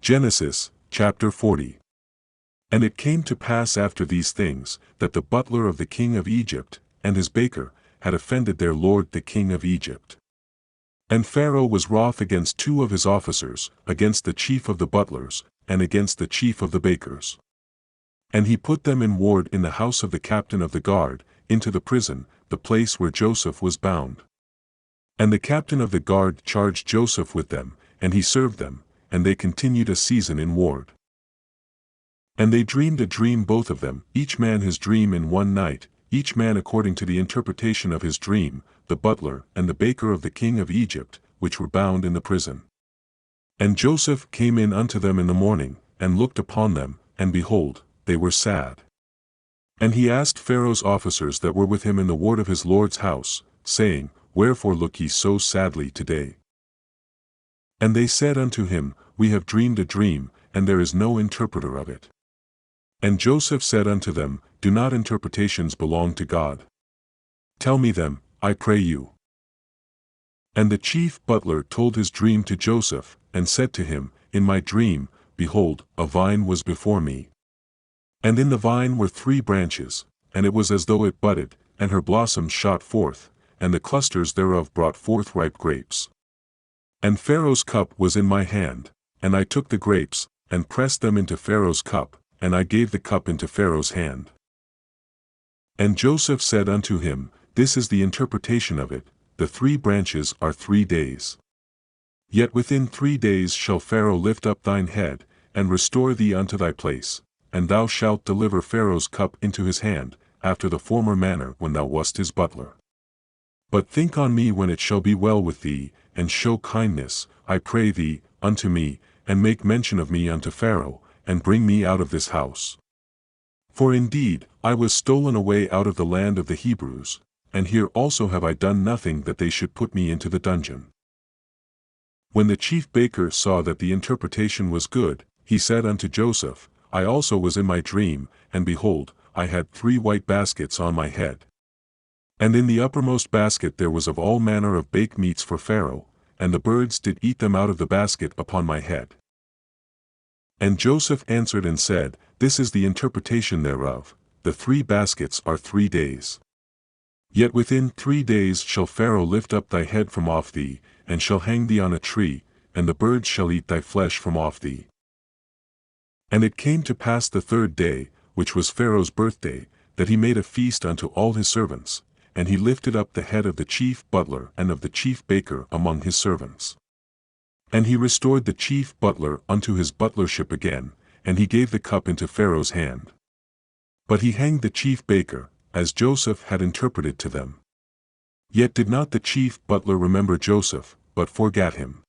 Genesis, chapter 40. And it came to pass after these things, that the butler of the king of Egypt, and his baker, had offended their lord the king of Egypt. And Pharaoh was wroth against two of his officers, against the chief of the butlers, and against the chief of the bakers. And he put them in ward in the house of the captain of the guard, into the prison, the place where Joseph was bound. And the captain of the guard charged Joseph with them, and he served them, and they continued a season in ward. And they dreamed a dream both of them, each man his dream in one night, each man according to the interpretation of his dream, the butler and the baker of the king of Egypt, which were bound in the prison. And Joseph came in unto them in the morning, and looked upon them, and behold, they were sad. And he asked Pharaoh's officers that were with him in the ward of his lord's house, saying, Wherefore look ye so sadly today? And they said unto him, We have dreamed a dream, and there is no interpreter of it. And Joseph said unto them, Do not interpretations belong to God? Tell me them, I pray you. And the chief butler told his dream to Joseph, and said to him, In my dream, behold, a vine was before me. And in the vine were 3 branches, and it was as though it budded, and her blossoms shot forth, and the clusters thereof brought forth ripe grapes. And Pharaoh's cup was in my hand, and I took the grapes, and pressed them into Pharaoh's cup, and I gave the cup into Pharaoh's hand. And Joseph said unto him, This is the interpretation of it, the 3 branches are 3 days. Yet within 3 days shall Pharaoh lift up thine head, and restore thee unto thy place, and thou shalt deliver Pharaoh's cup into his hand, after the former manner when thou wast his butler. But think on me when it shall be well with thee, and show kindness, I pray thee, unto me, and make mention of me unto Pharaoh, and bring me out of this house. For indeed, I was stolen away out of the land of the Hebrews, and here also have I done nothing that they should put me into the dungeon. When the chief baker saw that the interpretation was good, he said unto Joseph, I also was in my dream, and behold, I had 3 white baskets on my head. And in the uppermost basket there was of all manner of baked meats for Pharaoh, and the birds did eat them out of the basket upon my head. And Joseph answered and said, This is the interpretation thereof, the 3 baskets are 3 days. Yet within 3 days shall Pharaoh lift up thy head from off thee, and shall hang thee on a tree, and the birds shall eat thy flesh from off thee. And it came to pass the 3rd day, which was Pharaoh's birthday, that he made a feast unto all his servants, and he lifted up the head of the chief butler and of the chief baker among his servants. And he restored the chief butler unto his butlership again, and he gave the cup into Pharaoh's hand. But he hanged the chief baker, as Joseph had interpreted to them. Yet did not the chief butler remember Joseph, but forgat him.